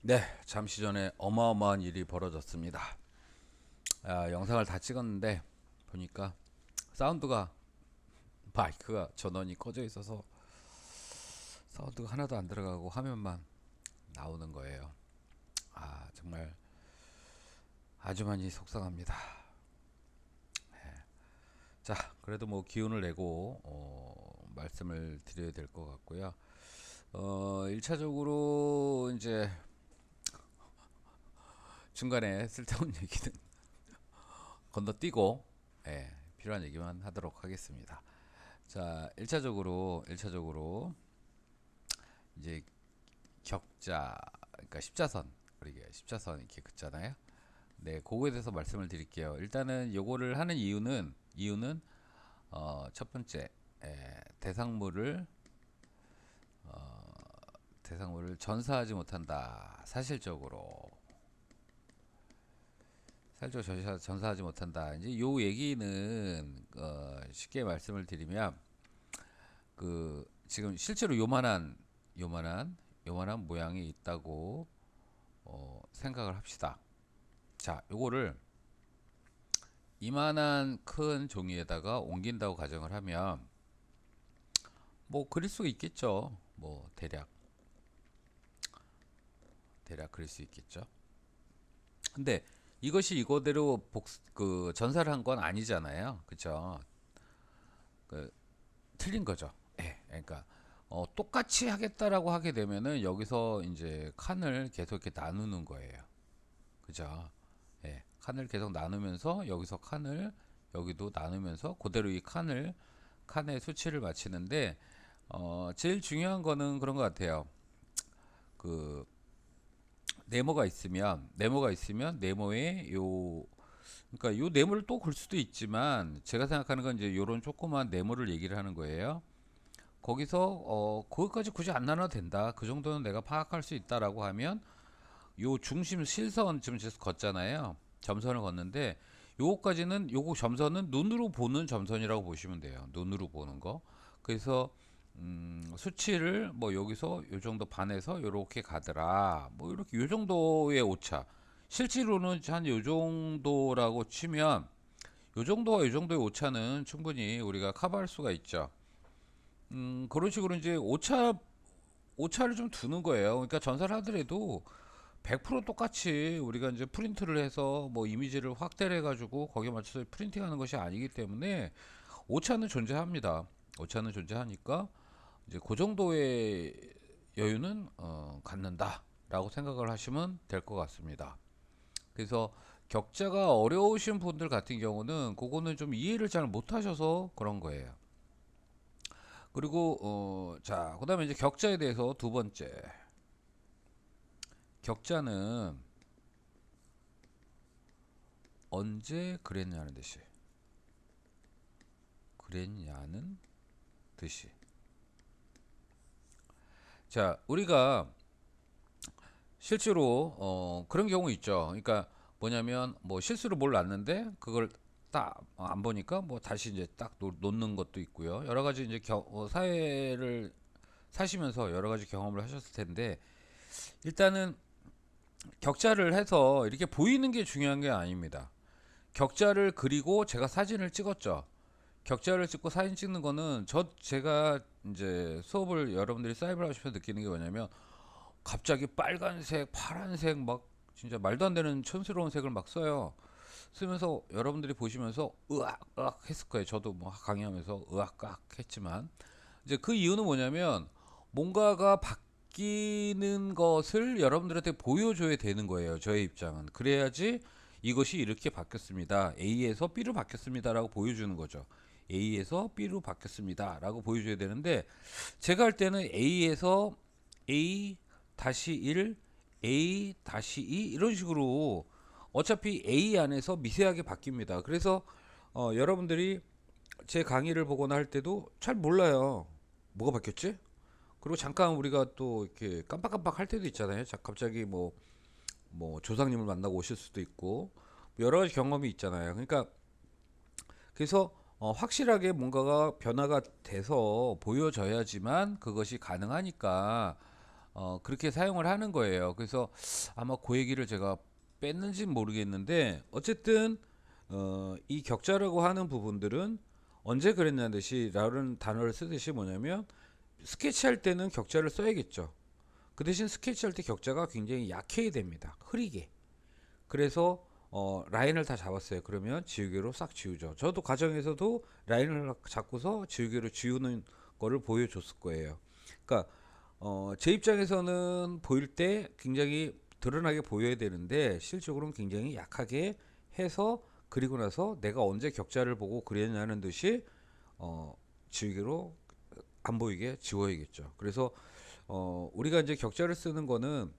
네, 잠시 전에 어마어마한 일이 벌어졌습니다. 영상을 다 찍었는데 보니까 사운드가 마이크가 전원이 꺼져 있어서 사운드가 하나도 안 들어가고 화면만 나오는 거예요. 정말 아주 많이 속상합니다. 자, 그래도 뭐 기운을 내고 말씀을 드려야 될 것 같고요. 1차적으로 이제 중간에 쓸데없는 얘기는 건너뛰고 필요한 얘기만 하도록 하겠습니다. 자, 1차적으로 이제 격자, 그러니까 십자선, 우리가 십자선 이렇게 긋잖아요. 네, 그거에 대해서 말씀을 드릴게요. 일단은 요거를 하는 이유는 첫 번째, 대상물을 전사하지 못한다. 사실적으로 전사하지 못한다. 이제 요 얘기는 쉽게 말씀을 드리면 지금 실제로 요만한 모양이 있다고 생각을 합시다. 자, 요거를 이만한 큰 종이에다가 옮긴다고 가정을 하면 뭐 그릴 수 있겠죠. 뭐 대략 그릴 수 있겠죠. 근데 이것이 이거대로 전사를 한 건 아니잖아요. 그죠? 그 틀린 거죠. 예. 그러니까 똑같이 하겠다라고 하게 되면은 여기서 이제 칸을 계속 이렇게 나누는 거예요. 그죠? 예. 칸을 계속 나누면서 여기서 칸을 여기도 나누면서 그대로 이 칸의 수치를 맞추는데 제일 중요한 거는 그런 것 같아요. 그 네모가 있으면 네모에 그러니까 요 네모를 또 걸 수도 있지만 제가 생각하는 건 이제 요런 조그만 네모를 얘기를 하는 거예요. 거기서 그것까지 굳이 안 나눠도 된다. 그 정도는 내가 파악할 수 있다라고 하면 요 중심 실선 지금 걷잖아요. 점선을 걷는데 요거 점선은 눈으로 보는 점선이라고 보시면 돼요. 눈으로 보는 거. 그래서 수치를 뭐 여기서 요 정도 반에서 요렇게 가더라. 뭐 이렇게 요 정도의 오차. 실제로는 한 요 정도라고 치면 요 정도와 요 정도의 오차는 충분히 우리가 커버할 수가 있죠. 그런 식으로 이제 오차를 좀 두는 거예요. 그러니까 전사를 하더라도 100% 똑같이 우리가 이제 프린트를 해서 뭐 이미지를 확대를 해가지고 거기에 맞춰서 프린팅하는 것이 아니기 때문에 오차는 존재합니다. 오차는 존재하니까 이제 그 정도의 여유는 갖는다라고 생각을 하시면 될 것 같습니다. 그래서 격자가 어려우신 분들 같은 경우는 그거는 좀 이해를 잘 못하셔서 그런 거예요. 그리고 자, 그다음에 이제 격자에 대해서 두 번째, 격자는 언제 그랬냐는 듯이. 자, 우리가 실제로 그런 경우 있죠. 그러니까 뭐냐면 뭐 실수로 뭘 놨는데 그걸 딱 안 보니까 뭐 다시 이제 딱 놓는 것도 있고요. 여러 가지 이제 사회를 사시면서 여러 가지 경험을 하셨을 텐데 일단은 격자를 해서 이렇게 보이는 게 중요한 게 아닙니다. 격자를 그리고 제가 사진을 찍었죠. 격자를 찍고 사진 찍는 거는 제가 이제 수업을 여러분들이 사이버를 하시면서 느끼는 게 뭐냐면 갑자기 빨간색, 파란색 막 진짜 말도 안 되는 촌스러운 색을 막 써요. 쓰면서 여러분들이 보시면서 으악 으악 했을 거예요. 저도 뭐 강의하면서 으악 으악 했지만 이제 그 이유는 뭐냐면 뭔가가 바뀌는 것을 여러분들한테 보여줘야 되는 거예요. 저의 입장은 그래야지 이것이 이렇게 바뀌었습니다. A에서 B로 바뀌었습니다라고 보여주는 거죠. A에서 B로 바뀌었습니다라고 보여줘야 되는데 제가 할 때는 A에서 A 다시 1, A 다시 2 이런 식으로 어차피 A 안에서 미세하게 바뀝니다. 그래서 여러분들이 제 강의를 보거나 할 때도 잘 몰라요. 뭐가 바뀌었지? 그리고 잠깐 우리가 또 이렇게 깜빡깜빡 할 때도 있잖아요. 자, 갑자기 뭐 조상님을 만나고 오실 수도 있고 뭐 여러 가지 경험이 있잖아요. 그러니까 그래서 확실하게 뭔가가 변화가 돼서 보여져야지만 그것이 가능하니까 그렇게 사용을 하는 거예요. 그래서 아마 그 얘기를 제가 뺐는지 모르겠는데 어쨌든 이 격자라고 하는 부분들은 언제 그랬냐는 듯이 라는 단어를 쓰듯이 뭐냐면 스케치할 때는 격자를 써야겠죠. 그 대신 스케치할 때 격자가 굉장히 약해야 됩니다. 흐리게. 그래서 라인을 다 잡았어요. 그러면 지우개로 싹 지우죠. 저도 과정에서도 라인을 잡고서 지우개로 지우는 거를 보여줬을 거예요. 그러니까 제 입장에서는 보일 때 굉장히 드러나게 보여야 되는데 실적으로는 굉장히 약하게 해서 그리고 나서 내가 언제 격자를 보고 그랬냐는 듯이 지우개로 안 보이게 지워야겠죠. 그래서 우리가 이제 격자를 쓰는 거는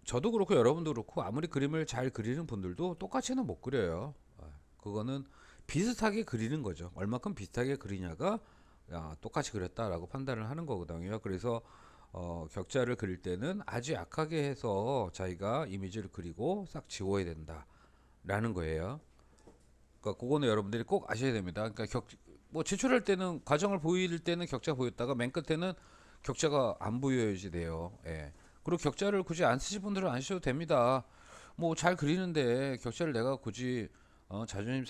저도 그렇고 여러분도 그렇고 아무리 그림을 잘 그리는 분들도 똑같이는 못 그려요. 그거는 비슷하게 그리는 거죠. 얼마큼 비슷하게 그리냐가 똑같이 그렸다라고 판단을 하는 거거든요. 그래서 격자를 그릴 때는 아주 약하게 해서 자기가 이미지를 그리고 싹 지워야 된다라는 거예요. 그러니까 그거는 여러분들이 꼭 아셔야 됩니다. 그러니까 뭐 제출할 때는 과정을 보일 때는 격자 보였다가 맨 끝에는 격자가 안 보여야지 돼요. 예. 그리고 격자를 굳이 안 쓰실 분들은 안 쓰셔도 됩니다. 뭐 잘 그리는데 격자를 내가 굳이 자존심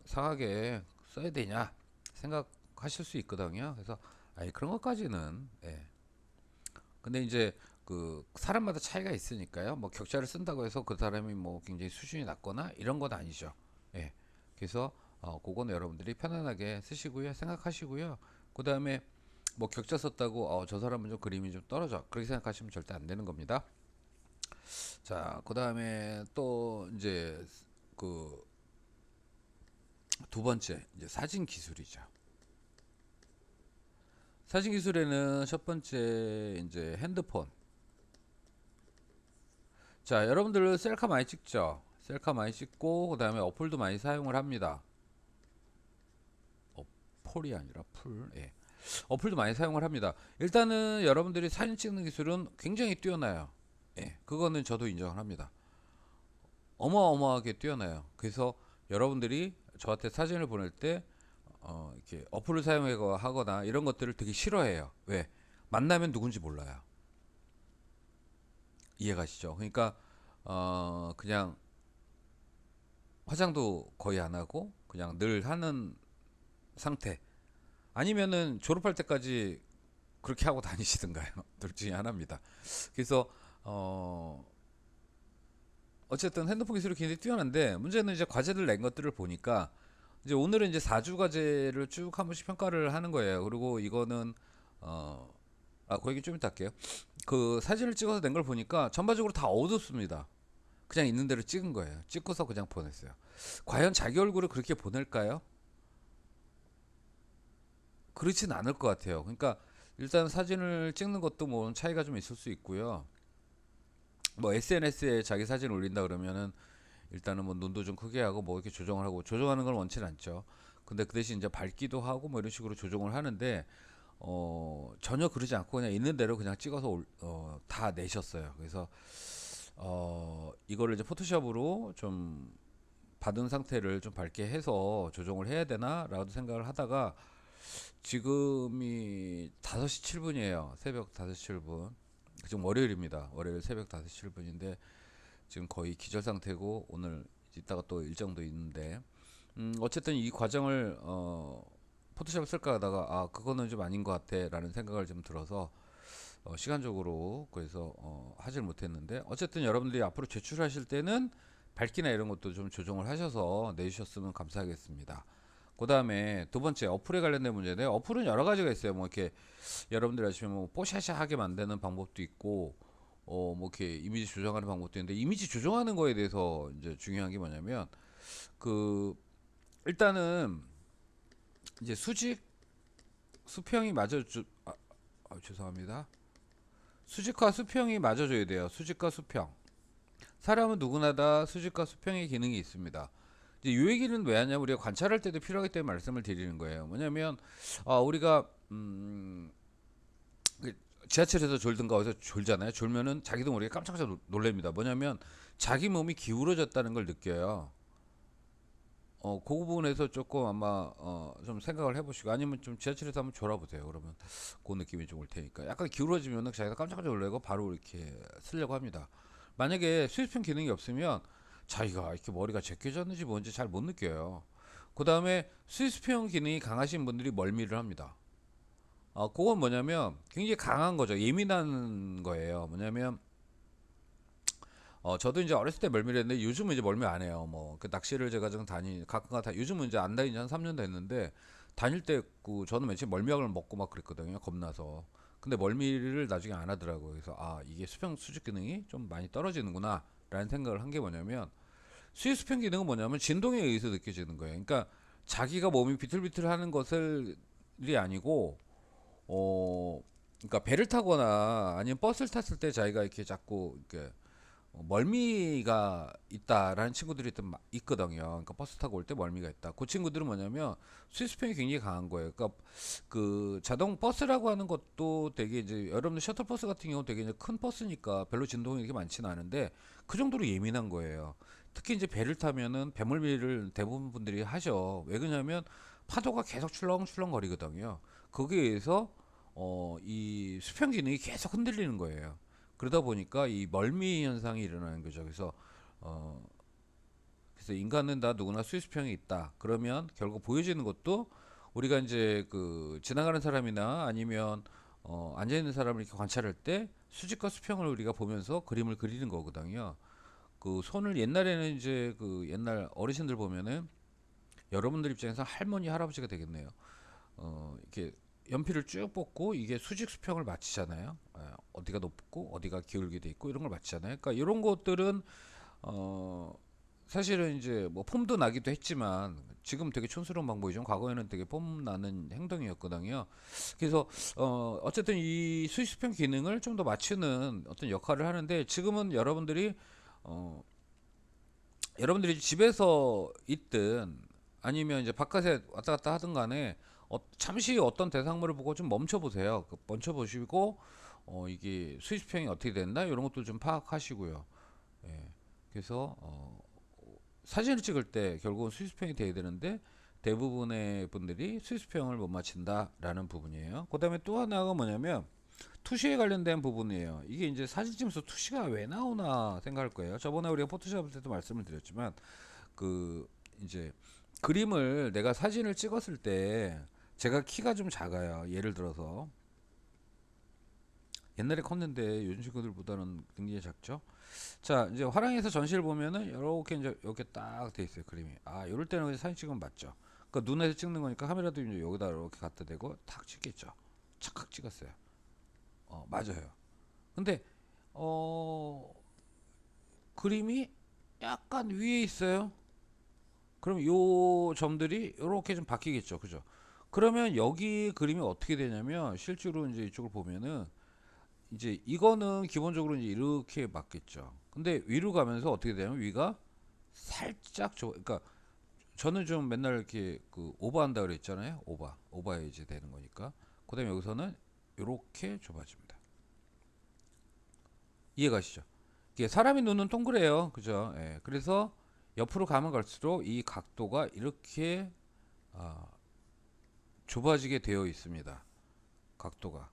상하게 써야 되냐 생각하실 수 있거든요. 그래서 아니 그런 것까지는 예. 근데 이제 그 사람마다 차이가 있으니까요. 뭐 격자를 쓴다고 해서 그 사람이 뭐 굉장히 수준이 낮거나 이런 건 아니죠. 예. 그래서 그거는 여러분들이 편안하게 쓰시고요. 생각하시고요. 그다음에 뭐 격자 썼다고 저 사람은 좀 그림이 좀 떨어져. 그렇게 생각하시면 절대 안 되는 겁니다. 자, 그다음에 또 이제 그 두 번째 이제 사진 기술이죠. 사진 기술에는 첫 번째 이제 핸드폰. 자, 여러분들 셀카 많이 찍죠? 셀카 많이 찍고 그다음에 어플도 많이 사용을 합니다. 폴이 아니라 풀. 예. 어플도 많이 사용을 합니다. 일단은 여러분들이 사진 찍는 기술은 굉장히 뛰어나요. 예. 그거는 저도 인정을 합니다. 어마어마하게 뛰어나요. 그래서 여러분들이 저한테 사진을 보낼 때 이렇게 어플을 사용하거나 이런 것들을 되게 싫어해요. 왜? 만나면 누군지 몰라요. 이해가시죠? 그러니까 그냥 화장도 거의 안 하고 그냥 늘 하는 상태. 아니면은 졸업할 때까지 그렇게 하고 다니시든가요. 둘 중에 하나입니다. 그래서 어쨌든 핸드폰 기술이 굉장히 뛰어난데 문제는 이제 과제를 낸 것들을 보니까 이제 오늘은 이제 4주 과제를 쭉 한 번씩 평가를 하는 거예요. 그리고 이거는 그 얘기 좀 이따 할게요. 그 사진을 찍어서 낸 걸 보니까 전반적으로 다 어둡습니다. 그냥 있는 대로 찍은 거예요. 찍고서 그냥 보냈어요. 과연 자기 얼굴을 그렇게 보낼까요? 그렇진 않을 것 같아요. 그러니까 일단 사진을 찍는 것도 뭐 차이가 좀 있을 수 있고요. 뭐 SNS에 자기 사진 올린다 그러면은 일단은 뭐 눈도 좀 크게 하고 뭐 이렇게 조정을 하고 조정하는 건 원치는 않죠. 근데 그 대신 이제 밝기도 하고 뭐 이런 식으로 조정을 하는데 전혀 그러지 않고 그냥 있는 대로 그냥 찍어서 다 내셨어요. 그래서 이거를 이제 포토샵으로 좀 받은 상태를 좀 밝게 해서 조정을 해야 되나라고 생각을 하다가 지금이 5시 7분이에요. 새벽 5시 7분. 지금 월요일입니다. 월요일 새벽 5시 7분인데 지금 거의 기절 상태고 오늘 이따가 또 일정도 있는데 어쨌든 이 과정을 포토샵을 쓸까 하다가 그거는 좀 아닌 것 같아 라는 생각을 좀 들어서 시간적으로 그래서 하질 못했는데 어쨌든 여러분들이 앞으로 제출하실 때는 밝기나 이런 것도 좀 조정을 하셔서 내주셨으면 감사하겠습니다. 그 다음에 두 번째 어플에 관련된 문제인데 어플은 여러 가지가 있어요. 뭐 이렇게 여러분들이 아시면 뭐 뽀샤샤하게 만드는 방법도 있고 뭐 이렇게 이미지 조정하는 방법도 있는데 이미지 조정하는 거에 대해서 이제 중요한 게 뭐냐면 그 일단은 이제 수평이 죄송합니다. 수직과 수평이 맞아줘야 돼요. 수직과 수평. 사람은 누구나 다 수직과 수평의 기능이 있습니다. 이제 이 얘기는 왜 하냐면 우리가 관찰할 때도 필요하기 때문에 말씀을 드리는 거예요. 뭐냐면 우리가 지하철에서 졸든가 어디서 졸잖아요. 졸면은 자기도 모르게 깜짝깜짝 놀랍니다. 뭐냐면 자기 몸이 기울어졌다는 걸 느껴요. 그 부분에서 조금 아마 좀 생각을 해보시고 아니면 좀 지하철에서 한번 졸아보세요. 그러면 그 느낌이 좀 올 테니까 약간 기울어지면은 자기가 깜짝깜짝 놀래고 바로 이렇게 쓰려고 합니다. 만약에 스위스펜 기능이 없으면 자기가 이렇게 머리가 제껴졌는지 뭔지 잘 못 느껴요. 그 다음에 스위스펜 기능이 강하신 분들이 멀미를 합니다. 그건 뭐냐면 굉장히 강한 거죠. 예민한 거예요. 뭐냐면 저도 이제 어렸을 때 멀미를 했는데 요즘은 이제 멀미 안 해요. 뭐 그 낚시를 제가 좀 가끔가 요즘은 이제 안 다닌 지 한 3년 됐는데 다닐 때 저는 맨 처음 멀미약을 먹고 막 그랬거든요. 겁나서. 근데 멀미를 나중에 안 하더라고요. 그래서 이게 수평 수직 기능이 좀 많이 떨어지는구나 라는 생각을 한 게 뭐냐면 수평 기능은 뭐냐면 진동에 의해서 느껴지는 거예요. 그러니까 자기가 몸이 비틀비틀 하는 것을이 아니고 그러니까 배를 타거나 아니면 버스를 탔을 때 자기가 이렇게 자꾸 이렇게 멀미가 있다라는 친구들이 있거든요. 그러니까 버스 타고 올 때 멀미가 있다. 그 친구들은 뭐냐면 스위스평이 굉장히 강한 거예요. 그러니까 그 자동 버스라고 하는 것도 되게 이제 여러분들 셔틀버스 같은 경우 되게 이제 큰 버스니까 별로 진동이 이렇게 많지는 않은데 그 정도로 예민한 거예요. 특히 이제 배를 타면은 배멀미를 대부분 분들이 하죠. 왜 그러냐면 파도가 계속 출렁출렁 거리거든요. 거기에 의해서 이 수평 기능이 계속 흔들리는 거예요. 그러다 보니까 이 멀미 현상이 일어나는 거죠. 어, 그래서 인간은 다 누구나 수유수평이 있다. 그러면 결국 보여지는 것도 우리가 이제 그 지나가는 사람이나 아니면 앉아 있는 사람을 이렇게 관찰할 때 수직과 수평을 우리가 보면서 그림을 그리는 거거든요. 그 손을 옛날에는 이제 그 옛날 어르신들 보면은 여러분들 입장에서 할머니 할아버지가 되겠네요. 이렇게 연필을 쭉 뽑고 이게 수직 수평을 맞추잖아요. 어디가 높고 어디가 기울게 돼 있고 이런 걸 맞추잖아요. 그러니까 이런 것들은 어 사실은 이제 뭐 폼도 나기도 했지만 지금 되게 촌스러운 방법이죠. 과거에는 되게 폼 나는 행동이었거든요. 그래서 어쨌든 이 수직 수평 기능을 좀 더 맞추는 어떤 역할을 하는데 지금은 어 여러분들이 집에서 있든 아니면 이제 바깥에 왔다 갔다 하든 간에 잠시 어떤 대상물을 보고 좀 멈춰 보세요. 멈춰 보시고 이게 수익평이 어떻게 됐나 이런 것도 좀 파악하시고요. 예. 그래서 사진을 찍을 때 결국은 수익평이 돼야 되는데 대부분의 분들이 수익평을 못 맞춘다라는 부분이에요. 그다음에 또 하나가 뭐냐면 투시에 관련된 부분이에요. 이게 이제 사진 찍으면서 투시가 왜 나오나 생각할 거예요. 저번에 우리가 포토샵 때도 말씀을 드렸지만 그 이제 그림을 내가 사진을 찍었을 때 제가 키가 좀 작아요. 예를 들어서 옛날에 컸는데 요즘 친구들보다는 굉장히 작죠. 자, 이제 화랑에서 전시를 보면은 이렇게 이제 이렇게 딱 돼 있어요. 그림이. 이럴 때는 그냥 사진 찍으면 맞죠. 그러니까 눈에서 찍는 거니까 카메라도 이제 여기다 이렇게 갖다 대고 탁 찍겠죠. 착각 찍었어요. 맞아요. 근데 어 그림이 약간 위에 있어요. 그럼 요 점들이 이렇게 좀 바뀌겠죠. 그죠? 그러면 여기 그림이 어떻게 되냐면 실제로 이제 이쪽을 보면은 이제 이거는 기본적으로 이제 이렇게 맞겠죠. 근데 위로 가면서 어떻게 되냐면 위가 살짝 그러니까 저는 좀 맨날 이렇게 그 오버한다 그랬잖아요. 오버에 이제 되는 거니까. 그다음에 여기서는 이렇게 좁아집니다. 이해가시죠? 이게 사람의 눈은 동그래요. 그죠? 예. 그래서 옆으로 가면 갈수록 이 각도가 이렇게 아, 좁아지게 되어 있습니다. 각도가.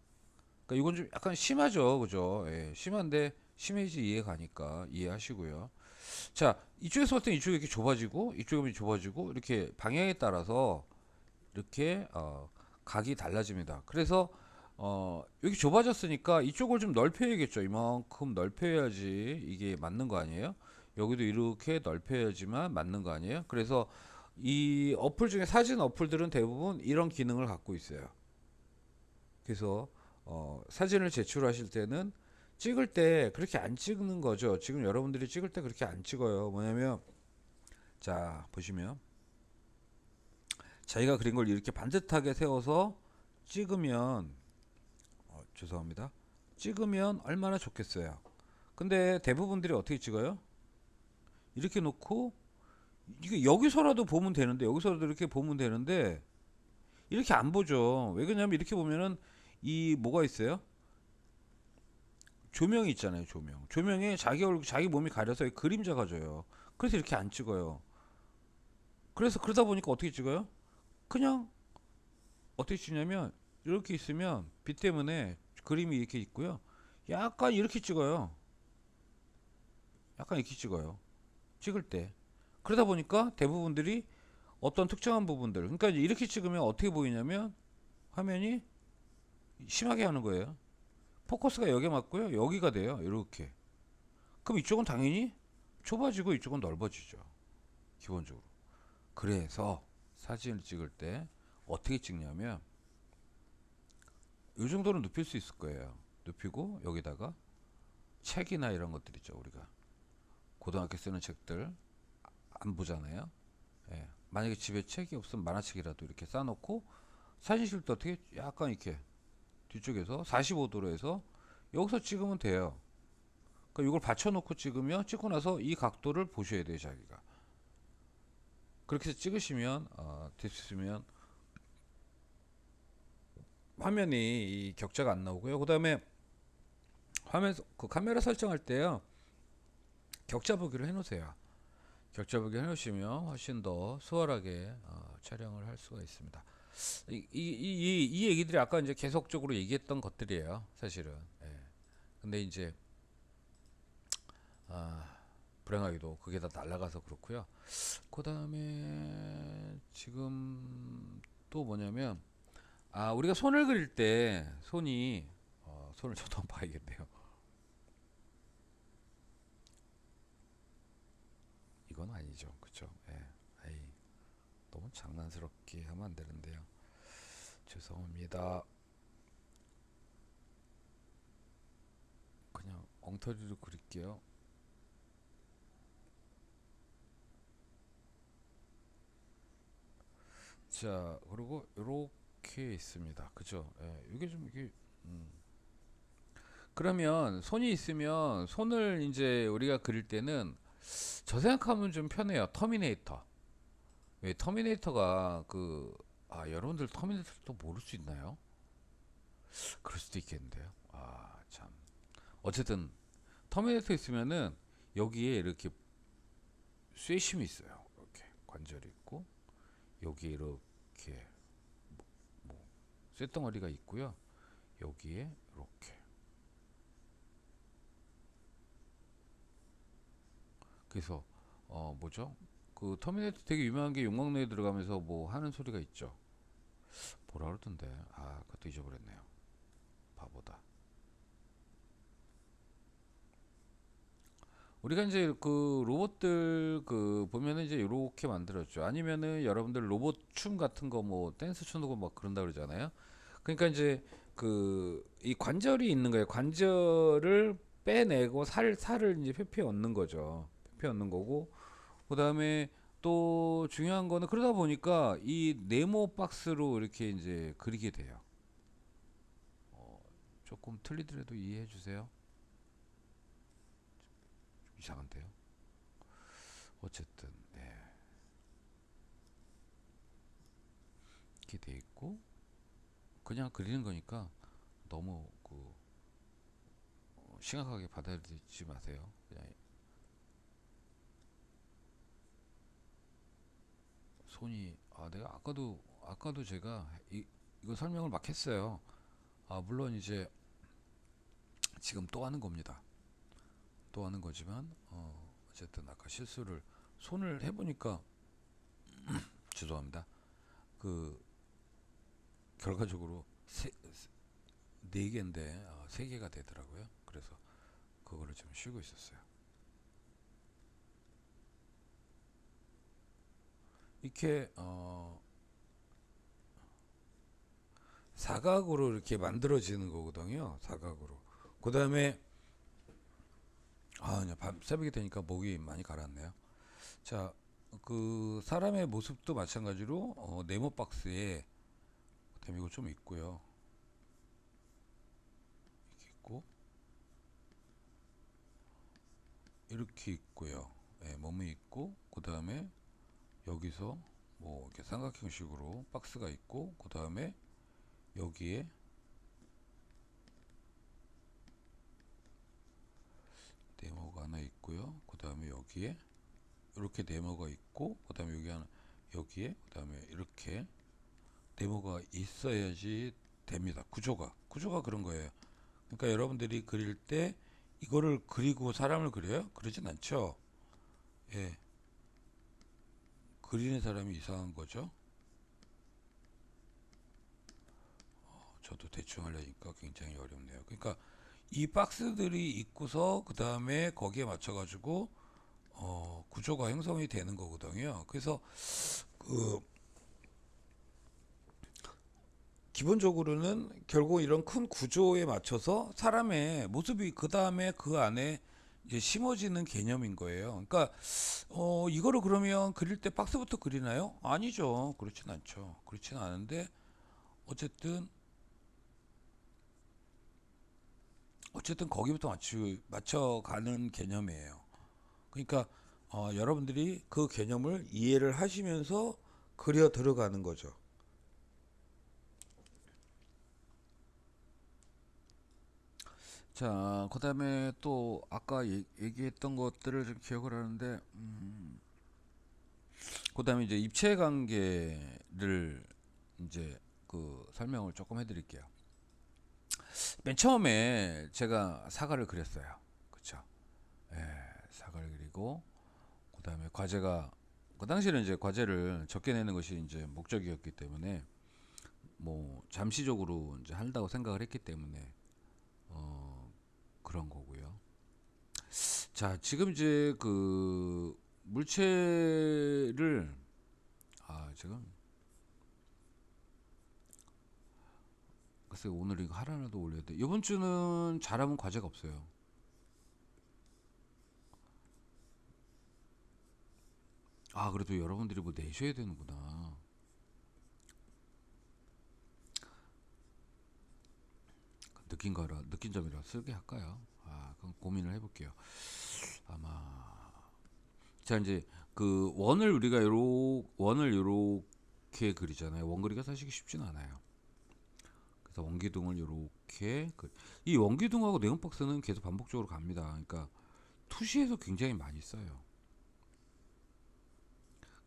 그러니까 이건 좀 약간 심하죠. 그죠? 예. 심한데 심해지 이해가니까 이해하시고요. 자, 이쪽에서 볼 때 이쪽이 이렇게 좁아지고 이쪽이 좁아지고 이렇게 방향에 따라서 이렇게 각이 달라집니다. 그래서 여기 좁아졌으니까 이쪽을 좀 넓혀야겠죠. 이만큼 넓혀야지 이게 맞는 거 아니에요? 여기도 이렇게 넓혀야지만 맞는 거 아니에요? 그래서 이 어플 중에 사진 어플들은 대부분 이런 기능을 갖고 있어요. 그래서 사진을 제출하실 때는 찍을 때 그렇게 안 찍는 거죠. 지금 여러분들이 찍을 때 그렇게 안 찍어요. 뭐냐면 자 보시면 자기가 그린 걸 이렇게 반듯하게 세워서 찍으면 죄송합니다. 찍으면 얼마나 좋겠어요. 근데 대부분들이 어떻게 찍어요? 이렇게 놓고 이게 여기서라도 보면 되는데 여기서라도 이렇게 보면 되는데 이렇게 안 보죠. 왜 그러냐면 이렇게 보면은 이 뭐가 있어요? 조명이 있잖아요. 조명에 자기 얼굴 자기 몸이 가려서 그림자가 져요. 그래서 이렇게 안 찍어요. 그래서 그러다 보니까 어떻게 찍어요? 그냥 어떻게 찍냐면 이렇게 있으면 빛 때문에 그림이 이렇게 있고요. 약간 이렇게 찍어요. 약간 이렇게 찍어요. 찍을 때. 그러다 보니까 대부분들이 어떤 특정한 부분들, 그러니까 이렇게 찍으면 어떻게 보이냐면 화면이 심하게 하는 거예요. 포커스가 여기에 맞고요. 여기가 돼요. 이렇게. 그럼 이쪽은 당연히 좁아지고 이쪽은 넓어지죠. 기본적으로. 그래서 사진을 찍을 때 어떻게 찍냐면 이 정도는 눕힐 수 있을 거예요. 눕히고 여기다가 책이나 이런 것들 있죠. 우리가 고등학교 쓰는 책들 안 보잖아요. 예. 만약에 집에 책이 없으면 만화책이라도 이렇게 쌓아놓고 사진 찍을 때 어떻게 약간 이렇게 뒤쪽에서 45도로 해서 여기서 찍으면 돼요. 그러니까 이걸 받쳐놓고 찍으면 찍고 나서 이 각도를 보셔야 돼요, 자기가. 그렇게 해서 찍으시면 됐으면 화면이 이 격자가 안 나오고요. 그다음에 화면 그 카메라 설정할 때요. 격자 보기로 해놓으세요. 격자 보기 해놓으시면 훨씬 더 수월하게 촬영을 할 수가 있습니다. 이 얘기들이 아까 이제 계속적으로 얘기했던 것들이에요, 사실은. 예. 근데 이제 아, 불행하게도 그게 다 날아가서 그렇고요. 그 다음에 지금 또 뭐냐면 우리가 손을 그릴 때 손이 손을 저도 한번 봐야겠네요. 이건 아니죠, 그쵸? 예. 아이, 너무 장난스럽게 하면 안 되는데요. 죄송합니다. 그냥 엉터리로 그릴게요. 자, 그리고 이렇게 있습니다. 그죠? 예, 이게 좀 이게 음. 그러면 손이 있으면 손을 이제 우리가 그릴 때는 저 생각하면 좀 편해요. 터미네이터. 왜 터미네이터가 여러분들 터미네이터 또 모를 수 있나요? 그럴 수도 있겠는데요. 참. 어쨌든 터미네이터 있으면은 여기에 이렇게 쇠심이 있어요. 이렇게 관절이 있고 여기에 이렇게 뭐 쇳덩어리가 있고요. 여기에 이렇게. 그래서 뭐죠? 그 터미네이터 되게 유명한 게 용광로에 들어가면서 뭐 하는 소리가 있죠. 뭐라 그러던데. 그것도 잊어버렸네요. 바보다. 우리가 이제 그 로봇들 보면은 이제 이렇게 만들었죠. 아니면은 여러분들 로봇 춤 같은 거 뭐 댄스 추는 거 막 그런다 그러잖아요. 그러니까 이제 이 관절이 있는 거예요. 관절을 빼내고 살을 이제 회피해 얻는 거죠. 회피해 얻는 거고 그다음에 또 중요한 거는 그러다 보니까 이 네모 박스로 이렇게 이제 그리게 돼요. 조금 틀리더라도 이해해 주세요. 좀 이상한데요. 어쨌든 네. 이렇게 돼 있고 그냥 그리는 거니까 너무 심각하게 받아들이지 마세요. 그냥 손이 내가 아까도 제가 이거 설명을 막 했어요. 물론 이제 지금 또 하는 겁니다. 또 하는 거지만 어쨌든 아까 실수를 손을 해보니까 죄송합니다. 그 결과적으로 네 개인데 세 개가 되더라고요. 그래서 그거를 좀 쉬고 있었어요. 이렇게 사각으로 이렇게 만들어지는 거거든요. 사각으로. 그 다음에 이제 밤 새벽이 되니까 목이 많이 가라앉네요. 자, 그 사람의 모습도 마찬가지로 네모 박스에 그다음에 이거 좀 있고요. 이렇게 있고 이렇게 있고요. 예, 몸이 있고 그 다음에 여기서 뭐 이렇게 삼각형식으로 박스가 있고 그 다음에 여기에 네모가 하나 있고요. 그 다음에 여기에 이렇게 네모가 있고 그 다음에 여기 하나 여기에 그다음에 이렇게 네모가 있어야지 됩니다. 구조가 그런 거예요. 그러니까 여러분들이 그릴 때 이거를 그리고 사람을 그려요? 그러진 않죠. 예, 그리는 사람이 이상한 거죠. 저도 대충 하려니까 굉장히 어렵네요. 그러니까 이 박스들이 있고서 그 다음에 거기에 맞춰가지고 구조가 형성이 되는 거거든요. 그래서 그 기본적으로는 결국 이런 큰 구조에 맞춰서 사람의 모습이 그 다음에 그 안에 이제 심어지는 개념인 거예요. 그러니까 이거를 그러면 그릴 때 박스부터 그리나요? 아니죠. 그렇진 않죠. 그렇진 않은데 어쨌든 거기부터 맞춰가는 개념이에요. 그러니까 여러분들이 그 개념을 이해를 하시면서 그려 들어가는 거죠. 자, 그다음에 또 아까 얘기했던 것들을 좀 기억을 하는데, 그다음에 이제 입체 관계를 이제 그 설명을 조금 해드릴게요. 맨 처음에 제가 사과를 그렸어요. 그쵸? 예, 사과를 그리고 그다음에 과제가 그 당시에는 이제 과제를 적게 내는 것이 이제 목적이었기 때문에 뭐 잠시적으로 이제 한다고 생각을 했기 때문에 그런 거고요. 자, 지금 이제 그 물체를 지금 글쎄 오늘 이거 하나라도 올려야 돼. 이번 주는 잘하면 과제가 없어요. 그래도 여러분들이 뭐 내셔야 되는구나. 느낀 점이라 쓰게 할까요? 그럼 고민을 해볼게요. 아마 자 이제 그 원을 요렇게 그리잖아요. 원 그리기가 사실 쉽지는 않아요. 그래서 원기둥을 요렇게 이 원기둥하고 네온박스는 계속 반복적으로 갑니다. 그러니까 투시에서 굉장히 많이 써요.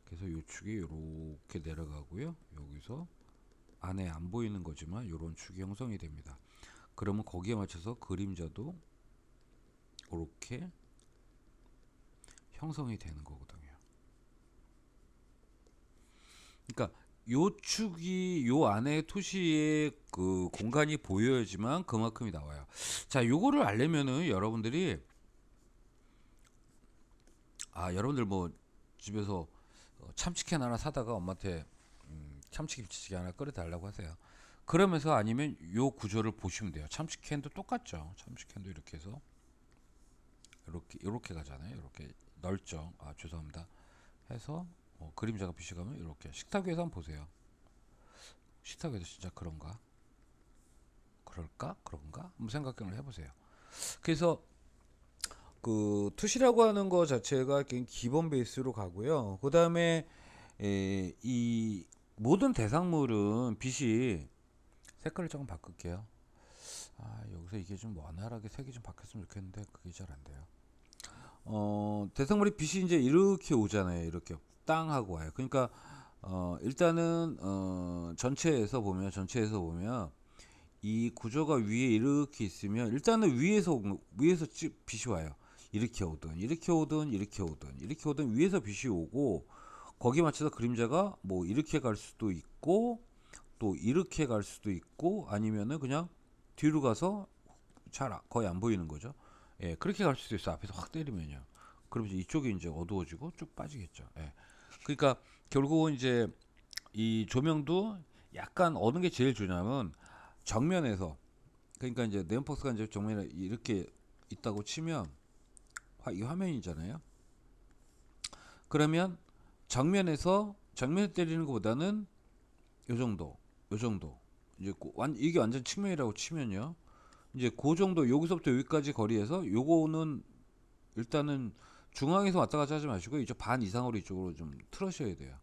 그래서 요 축이 요렇게 내려가고요. 여기서 안에 안 보이는 거지만 요런 축이 형성이 됩니다. 그러면 거기에 맞춰서 그림자도 이렇게 형성이 되는 거거든요. 그러니까 요 축이 요 안에 토시의 그 공간이 보여야지만 그만큼이 나와요. 자, 요거를 알려면은 여러분들이 여러분들 뭐 집에서 참치캔 하나 사다가 엄마한테 참치김치찌개 하나 끓여 달라고 하세요. 그러면서 아니면 요 구조를 보시면 돼요. 참치캔도 똑같죠. 참치캔도 이렇게 해서 이렇게 가잖아요. 이렇게 넓죠. 죄송합니다. 해서 그림자가 비춰가면 이렇게 식탁 위에서 한번 보세요. 식탁 위에서 진짜 그런가 한번 생각을 해보세요. 그래서 그 투시라고 하는 거 자체가 기본 베이스로 가고요. 그 다음에 이 모든 대상물은 빛이 색깔을 조금 바꿀게요. 여기서 이게 좀 원활하게 색이 좀 바뀌었으면 좋겠는데 그게 잘 안 돼요. 대상물이 빛이 이제 이렇게 오잖아요. 이렇게 땅 하고 와요. 그러니까 일단은 전체에서 보면 이 구조가 위에 이렇게 있으면 일단은 위에서 빛이 와요. 이렇게 오든 위에서 빛이 오고 거기에 맞춰서 그림자가 뭐 이렇게 갈 수도 있고 또 이렇게 갈 수도 있고 아니면은 그냥 뒤로 가서 거의 안 보이는 거죠. 예, 그렇게 갈 수도 있어. 앞에서 확 때리면요. 그러면 이쪽이 이제 어두워지고 쭉 빠지겠죠. 예. 그러니까 결국은 이제 이 조명도 약간 어느 게 제일 좋냐면 정면에서 그러니까 이제 네온박스가 이제 정면에 이렇게 있다고 치면 이 화면이잖아요. 그러면 정면에 때리는 것보다는 요 정도 이제 이게 완전 측면이라고 치면요. 이제 그 정도 여기서부터 여기까지 거리에서 요거는 일단은 중앙에서 왔다 갔다 하지 마시고 이제 반 이상으로 이쪽으로 좀 틀으셔야 돼요.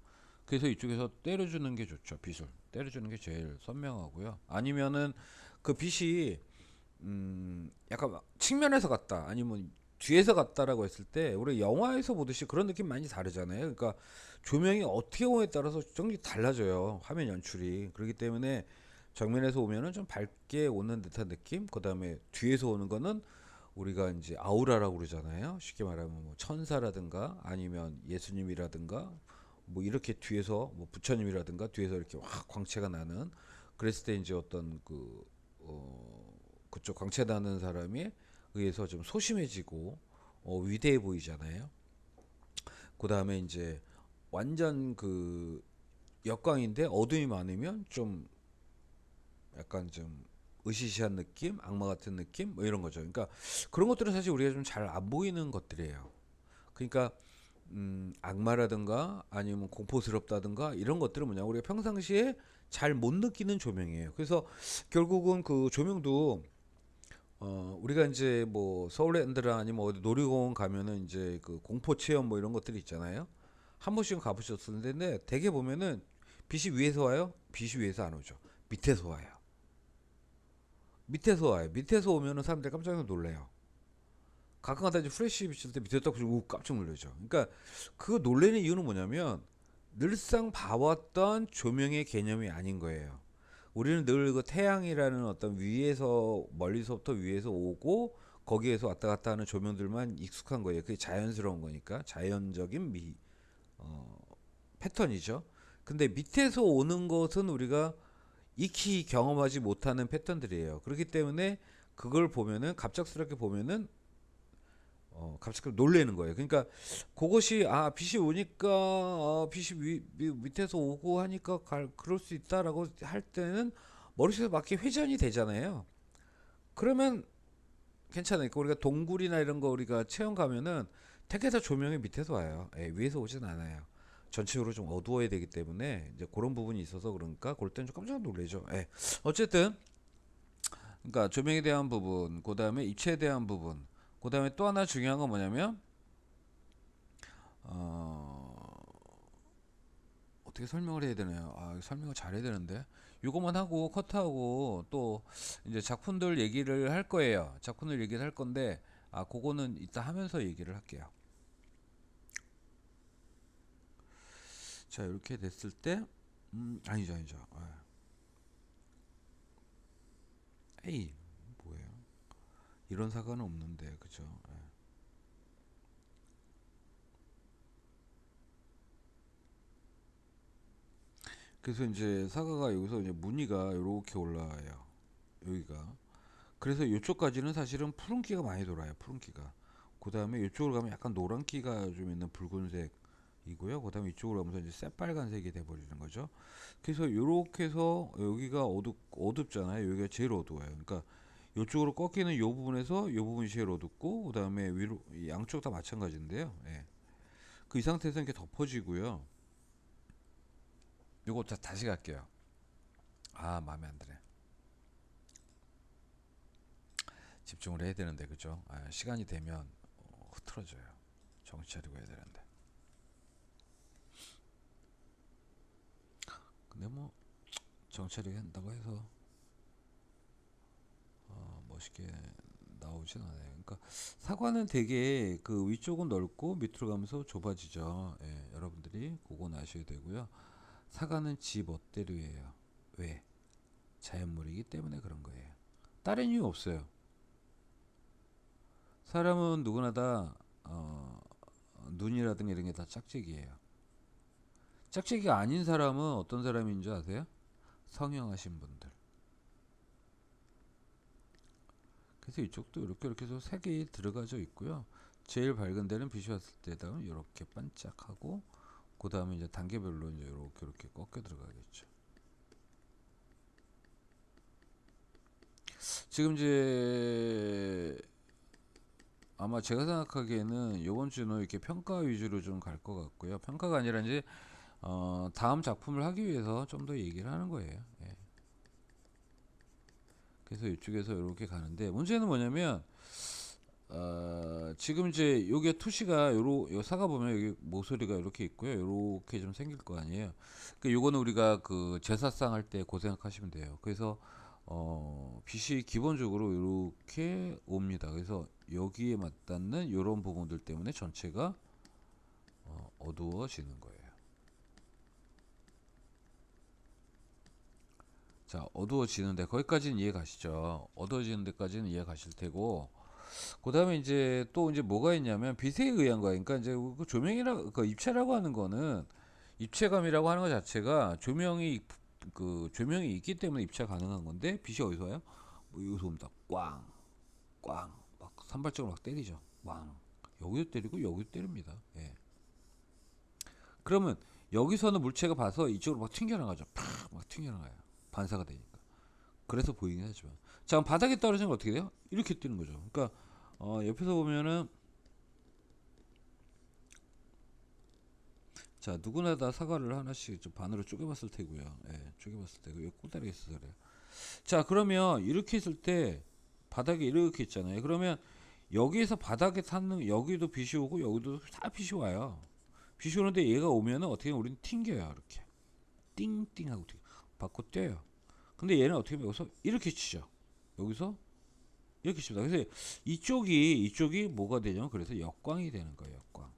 그래서 이쪽에서 때려주는 게 좋죠. 빛을 때려주는 게 제일 선명하고요. 아니면은 그 빛이 약간 측면에서 갔다 아니면 뒤에서 갔다라고 했을 때 우리 영화에서 보듯이 그런 느낌 많이 다르잖아요. 그러니까 조명이 어떻게 오냐에 따라서 정말 달라져요. 화면 연출이. 그렇기 때문에 정면에서 오면은 좀 밝게 오는 듯한 느낌. 그다음에 뒤에서 오는 거는 우리가 이제 아우라라고 그러잖아요. 쉽게 말하면 뭐 천사라든가 아니면 예수님이라든가 뭐 이렇게 뒤에서 뭐 부처님이라든가 뒤에서 이렇게 확 광채가 나는 그랬을 때 이제 어떤 그쪽 광채 나는 사람이 의해서 좀 소심해지고 위대해 보이잖아요. 그 다음에 이제 완전 그 역광인데 어둠이 많으면 좀 약간 좀 으시시한 느낌, 악마 같은 느낌, 뭐 이런 거죠. 그러니까 그런 것들은 사실 우리가 좀 잘 안 보이는 것들이에요. 그러니까 악마라든가 아니면 공포스럽다든가 이런 것들은 뭐냐 우리가 평상시에 잘 못 느끼는 조명이에요. 그래서 결국은 그 조명도 우리가 이제 뭐 서울랜드나 아니면 어디 놀이공원 가면은 이제 그 공포 체험 뭐 이런 것들이 있잖아요. 한 번씩은 가보셨는데 대개 보면은 빛이 위에서 와요? 빛이 위에서 안 오죠. 밑에서 와요. 밑에서 와요. 밑에서 오면은 사람들이 깜짝 놀래요. 가끔가다 이제 프레시 비칠 때 밑에 딱 보시고 깜짝 놀라죠. 그러니까 그 놀라는 이유는 뭐냐면 늘상 봐왔던 조명의 개념이 아닌 거예요. 우리는 늘 그 태양이라는 어떤 위에서 멀리서부터 위에서 오고 거기에서 왔다 갔다 하는 조명들만 익숙한 거예요. 그게 자연스러운 거니까 자연적인 어, 패턴이죠. 근데 밑에서 오는 것은 우리가 익히 경험하지 못하는 패턴들이에요. 그렇기 때문에 그걸 보면은 갑작스럽게 보면은 갑자기 놀래는 거예요. 그러니까 그것이 빛이 오니까 빛이 밑에서 오고 하니까 그럴 수 있다라고 할 때는 머릿속에 맞게 회전이 되잖아요. 그러면 괜찮아요. 그러니까 우리가 동굴이나 이런 거 우리가 체험 가면은 되게 다 조명이 밑에서 와요. 예, 위에서 오진 않아요. 전체적으로 좀 어두워야 되기 때문에 이제 그런 부분이 있어서 그러니까 그럴 때는 좀 깜짝 놀라죠. 예. 어쨌든 그러니까 조명에 대한 부분, 그다음에 입체에 대한 부분, 그다음에 또 하나 중요한 건 뭐냐면 어, 어떻게 설명을 해야 되나요? 설명을 잘해야 되는데 이것만 하고 커트하고 또 이제 작품들 얘기를 할 거예요. 작품들 얘기를 할 건데 그거는 이따 하면서 얘기를 할게요. 자 이렇게 됐을 때 아니죠 아니죠. 에이 뭐예요? 이런 사과는 없는데 그죠? 그래서 이제 사과가 여기서 이제 무늬가 이렇게 올라와요. 여기가. 그래서 이쪽까지는 사실은 푸른기가 많이 돌아요. 푸른기가. 그 다음에 이쪽으로 가면 약간 노란기가 좀 있는 붉은색이고요. 그 다음에 이쪽으로 가면서 이제 새빨간색이 돼버리는 거죠. 그래서 이렇게 해서 여기가 어둡잖아요. 여기가 제일 어두워요. 그러니까 이쪽으로 꺾이는 이 부분에서 이 부분이 제일 어둡고 그 다음에 위로 양쪽 다 마찬가지인데요. 예. 그 이 상태에서 이렇게 덮어지고요. 요거 다시 갈게요. 마음에 안 드네. 집중을 해야 되는데 그죠? 시간이 되면 흐트러져요. 정신 차리고 해야 되는데. 근데 뭐 정신 차리게 한다고 해서 멋있게 나오진 않아요. 그러니까 사과는 되게 그 위쪽은 넓고 밑으로 가면서 좁아지죠. 예, 여러분들이 그건 아셔야 되고요. 사과는 지 멋대로예요. 왜? 자연물이기 때문에 그런 거예요. 다른 이유 없어요. 사람은 누구나 다 눈이라든가 이런 게 다 짝짝이에요. 짝짝이가 아닌 사람은 어떤 사람인 줄 아세요? 성형하신 분들. 그래서 이쪽도 이렇게 해서 색이 들어가져 있고요. 제일 밝은 데는 빛이 왔을 때다 이렇게 반짝하고 그 다음에 이제 단계별로 이제 이렇게 꺾여 들어가겠죠. 지금 이제 아마 제가 생각하기에는 이번 주는 이렇게 평가 위주로 좀 갈 것 같고요. 평가가 아니라 이제 다음 작품을 하기 위해서 좀 더 얘기를 하는 거예요. 예. 그래서 이쪽에서 이렇게 가는데 문제는 뭐냐면 지금 이제 요게 투시가 요 사가 보면 여기 모서리가 이렇게 있고요. 이렇게 좀 생길 거 아니에요. 그 요거는 우리가 그 제사상 할 때 그 생각하시면 돼요. 그래서 빛이 기본적으로 이렇게 옵니다. 그래서 여기에 맞닿는 이런 부분들 때문에 전체가 어두워지는 거예요. 자, 어두워지는데 거기까지는 이해 가시죠? 어두워지는 데까지는 이해 가실 테고, 그 다음에 이제 또 이제 뭐가 있냐면 빛에 의한 거야. 그러니까 이제 그 조명이라 그 입체라고 하는 거는, 입체감이라고 하는 것 자체가 조명이 있기 때문에 입체가 가능한 건데, 빛이 어디서 와요? 뭐 여기서 옵니다. 꽝, 꽝, 막 산발적으로 막 때리죠. 꽝. 여기도 때리고 여기도 때립니다. 예. 그러면 여기서는 물체가 봐서 이쪽으로 막 튕겨나가죠. 팍, 막 튕겨나가요. 반사가 되니까. 그래서 보이긴 하지만. 자, 그럼 바닥에 떨어지는 건 어떻게 돼요? 이렇게 뜨는 거죠. 그러니까 옆에서 보면은, 자, 누구나 다 사과를 하나씩 좀 반으로 쪼개봤을 테고요. 예, 쪼개봤을 테고 여기 꼬다리가 있어서 그래요. 자, 그러면 이렇게 있을 때 바닥에 이렇게 있잖아요. 그러면 여기에서 바닥에 닿는, 여기도 빛이 오고 여기도 다 빛이 와요. 빛이 오는데 얘가 오면은 어떻게 하면 우리는 튕겨요. 이렇게 띵띵하고 받고 뛰어요. 근데 얘는 어떻게 하면 여기서 이렇게 치죠. 여기서 이렇게 칩니다. 그래서 이쪽이 뭐가 되냐면, 그래서 역광이 되는 거예요. 역광.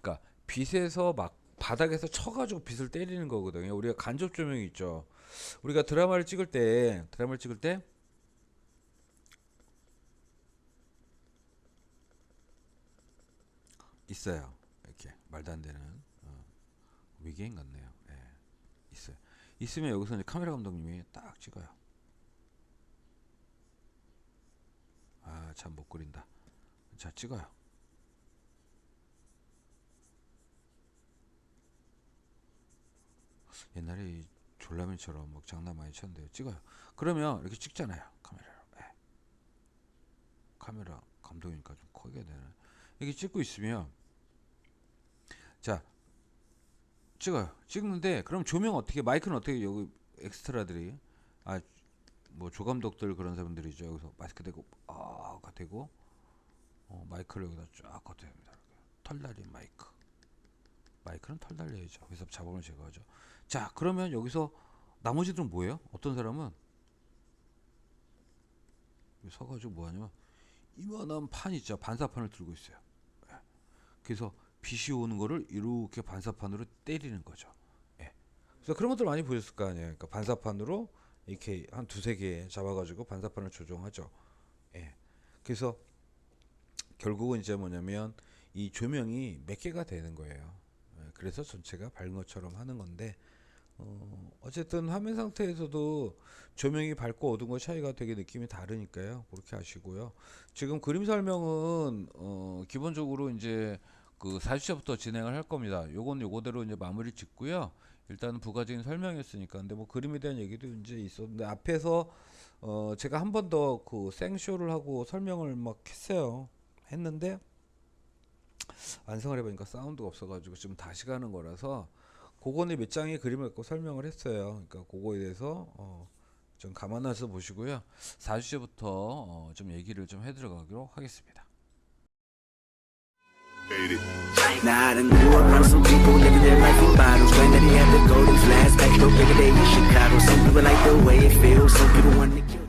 그러니까 빛에서 막 바닥에서 쳐가지고 빛을 때리는 거거든요. 우리가 간접 조명이 있죠. 우리가 드라마를 찍을 때 있어요. 이렇게 말도 안 되는 위기인 같네요. 예, 있어요. 있으면 여기서 이제 카메라 감독님이 딱 찍어요. 아, 참 못 그린다. 자, 찍어요. 옛날에 이 졸라맨처럼 막 장난 많이 쳤는데요. 찍어요. 그러면 이렇게 찍잖아요. 카메라로. 예. 카메라 감독이니까 좀 크게 되는. 이렇게 찍고 있으면, 자, 찍어요. 찍는데 그럼 조명 어떻게, 마이크는 어떻게, 여기 엑스트라들이, 뭐 조감독들 그런 사람들이죠. 여기서 마스크 대고 가 되고, 마이크를 여기다 쫙 걷어냅니다. 털 달린 마이크는 털 달려야죠. 그래서 잡음을 제거하죠. 자, 그러면 여기서 나머지들은 뭐예요? 어떤 사람은 서가지고 뭐하냐면 이만한 판 있죠. 반사판을 들고 있어요. 예. 그래서 빛이 오는 거를 이렇게 반사판으로 때리는 거죠. 예. 그래서 그런 것들 많이 보셨을 거 아니에요. 그러니까 반사판으로 이렇게 한 두세 개 잡아가지고 반사판을 조정하죠. 예. 그래서 결국은 이제 뭐냐면 이 조명이 몇 개가 되는 거예요. 예. 그래서 전체가 밝은 것처럼 하는 건데, 어쨌든 화면 상태에서도 조명이 밝고 어두운 거 차이가 되게 느낌이 다르니까요. 그렇게 하시고요. 지금 그림 설명은 기본적으로 이제 그 4주차부터 진행을 할 겁니다. 요건 요거대로 이제 마무리 짓고요. 일단은 부가적인 설명이었으니까. 근데 뭐 그림에 대한 얘기도 이제 있었는데, 앞에서 제가 한 번 더 그 생쇼를 하고 설명을 막 했는데 완성을 해보니까 사운드가 없어가지고 지금 다시 가는 거라서, 그거는 몇 장의 그림을 갖고 설명을 했어요. 그러니까 그거에 대해서 좀 감안해서 보시고요. 4주제부터 좀 얘기를 좀 해들어가기로 하겠습니다. Now I done grew up around some people living their life in bottles. Granddaddy had the golden flask, back no bigger day in Chicago. Some people like the way it feels, some people want to kill.